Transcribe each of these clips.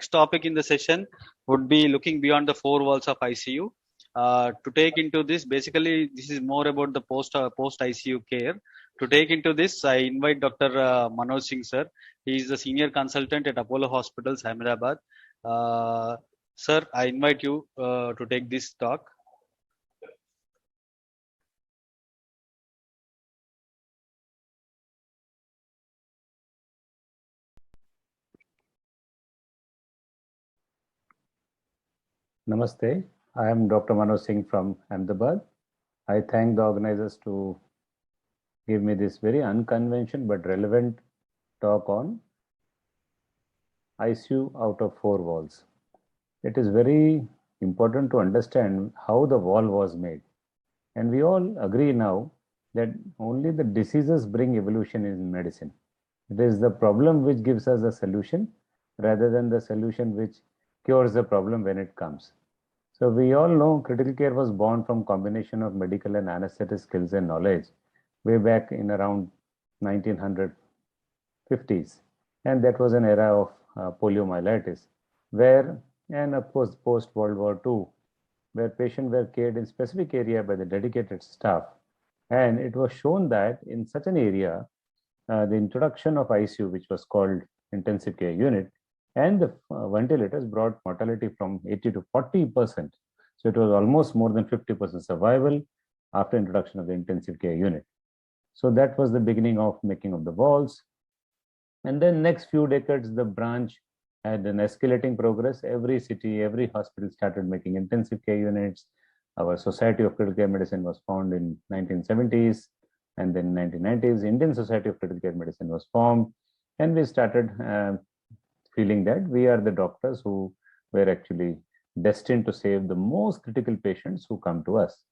next topic in the session would be looking beyond the four walls of ICU. To take into this, basically, this is more about the post ICU care. To take into this, I invite Dr. Manoj Singh sir. He is the senior consultant at Apollo Hospitals, Ahmedabad. Sir, I invite you to take this talk. Namaste. I am Dr. Manoj Singh from Ahmedabad. I thank the organizers to give me this very unconventional but relevant talk on ICU out of four walls. It is very important to understand how the wall was made. And we all agree now that only the diseases bring evolution in medicine. It is the problem which gives us a solution rather than the solution which cures the problem when it comes. So we all know critical care was born from combination of medical and anesthetic skills and knowledge way back in around 1950s. And that was an era of poliomyelitis, where, and of course, post World War II, where patients were cared in specific area by the dedicated staff. And it was shown that in such an area, the introduction of ICU, which was called intensive care unit, and the ventilators brought mortality from 80 to 40%. So it was almost more than 50% survival after introduction of the intensive care unit. So that was the beginning of making of the walls. And then next few decades, the branch had an escalating progress. Every city, every hospital started making intensive care units. Our Society of Critical Care Medicine was formed in 1970s. And then 1990s, Indian Society of Critical Care Medicine was formed. And we started feeling that we are the doctors who were actually destined to save the most critical patients who come to us.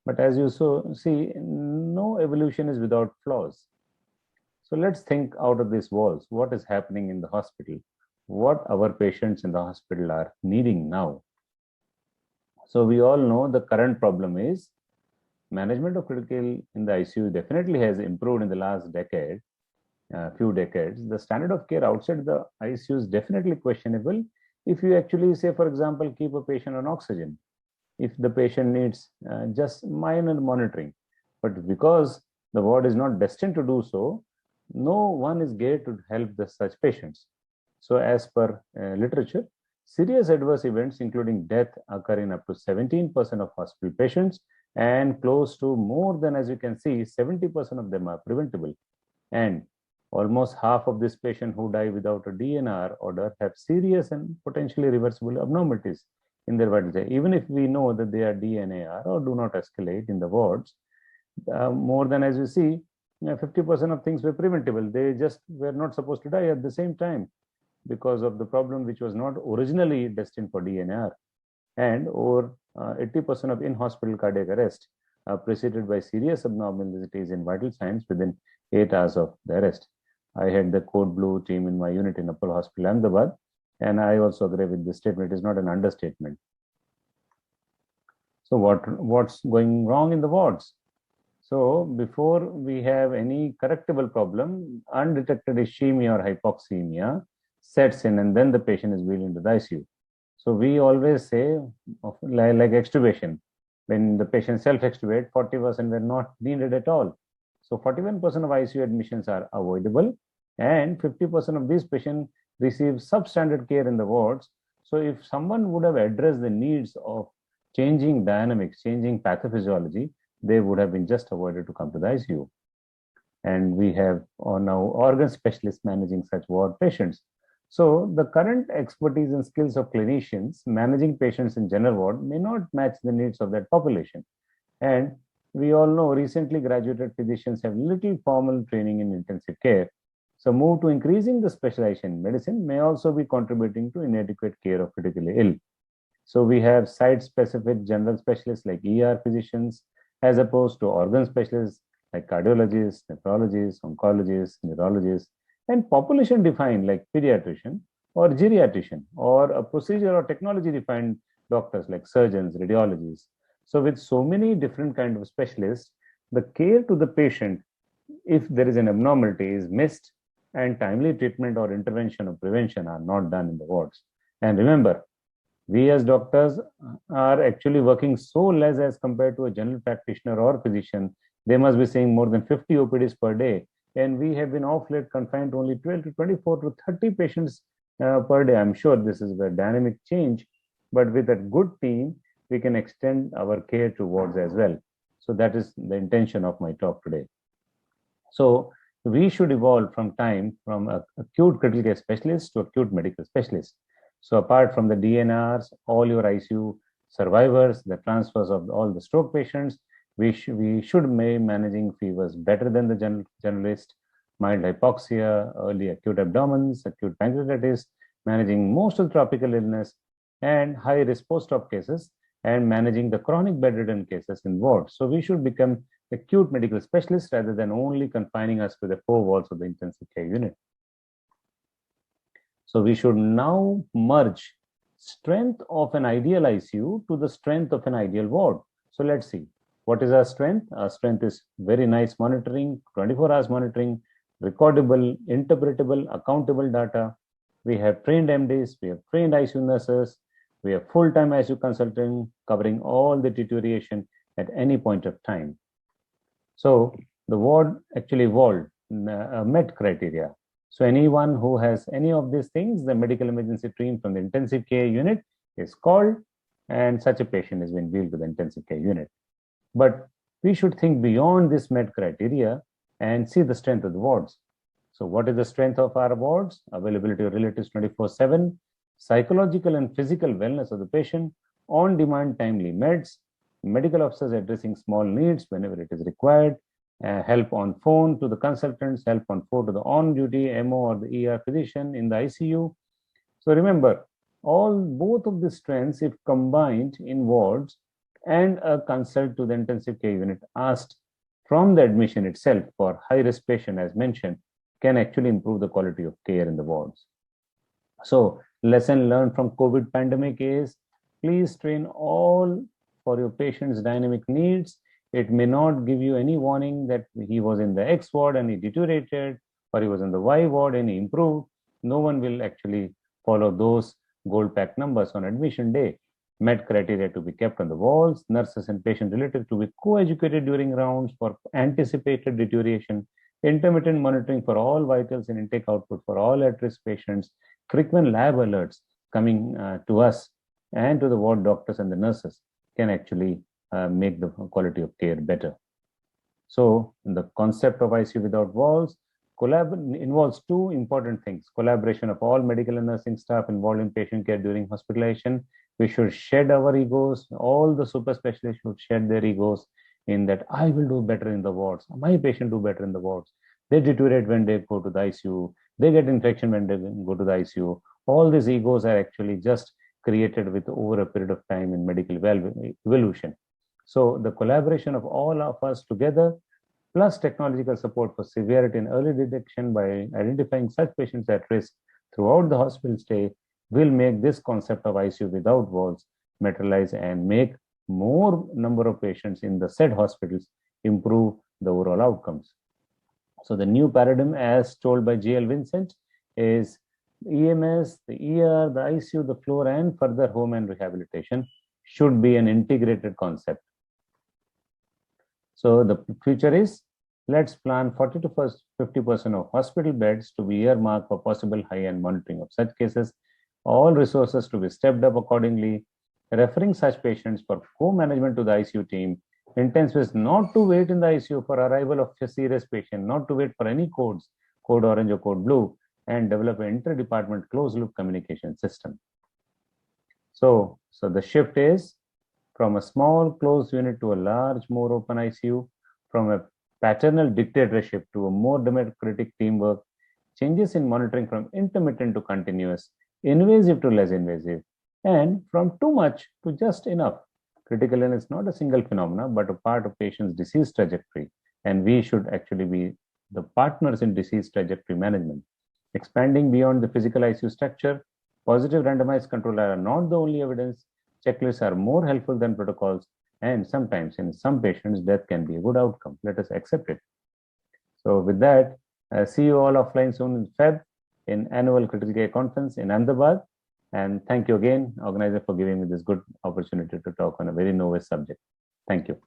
But as you see, no evolution is without flaws. So let's think out of these walls, what is happening in the hospital, what our patients in the hospital are needing now. So we all know the current problem is management of critical in the ICU definitely has improved in the last decade. Few decades. The standard of care outside the ICU is definitely questionable if you actually say, for example, keep a patient on oxygen, if the patient needs just minor monitoring. But because the ward is not destined to do so, no one is geared to help such patients. So as per literature, serious adverse events, including death, occur in up to 17% of hospital patients, and close to more than, as you can see, 70% of them are preventable. And almost half of these patients who die without a DNR order have serious and potentially reversible abnormalities in their vitals. Even if we know that they are DNAR or do not escalate in the wards, more than, as you see, 50% of things were preventable. They just were not supposed to die at the same time because of the problem which was not originally destined for DNAR. And over 80% of in-hospital cardiac arrest are preceded by serious abnormalities in vital signs within 8 hours of the arrest. I had the Code Blue team in my unit in Apollo Hospital, Ahmedabad, and I also agree with this statement. It is not an understatement. So what's going wrong in the wards? So before we have any correctable problem, undetected ischemia or hypoxemia sets in, and then the patient is wheeled into the ICU. So we always say, like extubation, when the patient self-extubate, 40% were not needed at all. So 41% of ICU admissions are avoidable, and 50% of these patients receive substandard care in the wards. So if someone would have addressed the needs of changing dynamics, changing pathophysiology, they would have been just avoided to come to the ICU. And we have now organ specialists managing such ward patients. So the current expertise and skills of clinicians managing patients in general ward may not match the needs of that population. And we all know recently graduated physicians have little formal training in intensive care. So move to increasing the specialization in medicine may also be contributing to inadequate care of critically ill. So we have site-specific general specialists like ER physicians, as opposed to organ specialists like cardiologists, nephrologists, oncologists, neurologists, and population-defined like pediatrician or geriatrician, or a procedure or technology-defined doctors like surgeons, radiologists. So with so many different kinds of specialists, the care to the patient, if there is an abnormality, is missed, and timely treatment or intervention or prevention are not done in the wards. And remember, we as doctors are actually working so less as compared to a general practitioner or physician. They must be seeing more than 50 OPDs per day. And we have been off late confined to only 12 to 24 to 30 patients per day. I'm sure this is a dynamic change, but with a good team, we can extend our care to wards as well. So that is the intention of my talk today. So we should evolve from acute critical care specialist to acute medical specialist. So apart from the DNRs, all your ICU survivors, the transfers of all the stroke patients, we should be managing fevers better than the generalist, mild hypoxia, early acute abdomens, acute pancreatitis, managing most of the tropical illness and high risk post-op cases, and managing the chronic bedridden cases in wards. So we should become acute medical specialists rather than only confining us to the four walls of the intensive care unit. So we should now merge strength of an ideal ICU to the strength of an ideal ward. So let's see, what is our strength? Our strength is very nice monitoring, 24 hours monitoring, recordable, interpretable, accountable data. We have trained MDs, we have trained ICU nurses, we have full-time ICU consultant covering all the deterioration at any point of time. So the ward actually evolved met criteria. So anyone who has any of these things, the medical emergency team from the intensive care unit is called, and such a patient is being wheeled to the intensive care unit. But we should think beyond this met criteria and see the strength of the wards. So what is the strength of our wards? Availability of relatives 24/7, psychological and physical wellness of the patient, on-demand timely meds, medical officers addressing small needs whenever it is required, help on phone to the consultants, help on phone to the on-duty MO or the ER physician in the ICU. So remember, both of these strengths, if combined in wards and a consult to the intensive care unit asked from the admission itself for high-risk patient as mentioned, can actually improve the quality of care in the wards. So lesson learned from COVID pandemic is, please train all for your patient's dynamic needs. It may not give you any warning that he was in the X ward and he deteriorated, or he was in the Y ward and he improved. No one will actually follow those gold pack numbers on admission day. Met criteria to be kept on the walls, nurses and patient relatives to be co-educated during rounds for anticipated deterioration, intermittent monitoring for all vitals and intake output for all at-risk patients, frequent lab alerts coming to us and to the ward doctors and the nurses can actually make the quality of care better. So the concept of ICU without walls involves two important things: collaboration of all medical and nursing staff involved in patient care during hospitalization. We should shed our egos. All the super specialists should shed their egos in that I will do better in the wards, my patient do better in the wards. They deteriorate when they go to the ICU, they get infection when they go to the ICU. All these egos are actually just created with over a period of time in medical evolution. So the collaboration of all of us together, plus technological support for severity and early detection by identifying such patients at risk throughout the hospital stay, will make this concept of ICU without walls materialize and make more number of patients in the said hospitals improve the overall outcomes. So the new paradigm, as told by J.L. Vincent, is EMS, the ER, the ICU, the floor, and further home and rehabilitation should be an integrated concept. So the future is, let's plan 40 to 50% of hospital beds to be earmarked for possible high-end monitoring of such cases, all resources to be stepped up accordingly, referring such patients for co-management to the ICU team, intensivists not to wait in the ICU for arrival of a serious patient, not to wait for any codes, code orange or code blue, and develop an inter-department closed-loop communication system. So the shift is from a small closed unit to a large, more open ICU, from a paternal dictatorship to a more democratic teamwork, changes in monitoring from intermittent to continuous, invasive to less invasive, and from too much to just enough. Critical illness is not a single phenomena, but a part of patient's disease trajectory, and we should actually be the partners in disease trajectory management. Expanding beyond the physical ICU structure, positive randomized control are not the only evidence. Checklists are more helpful than protocols, and sometimes in some patients, death can be a good outcome. Let us accept it. So with that, See you all offline soon in Feb in annual Critical Care Conference in Ahmedabad. And thank you again, organizer, for giving me this good opportunity to talk on a very novel subject. Thank you.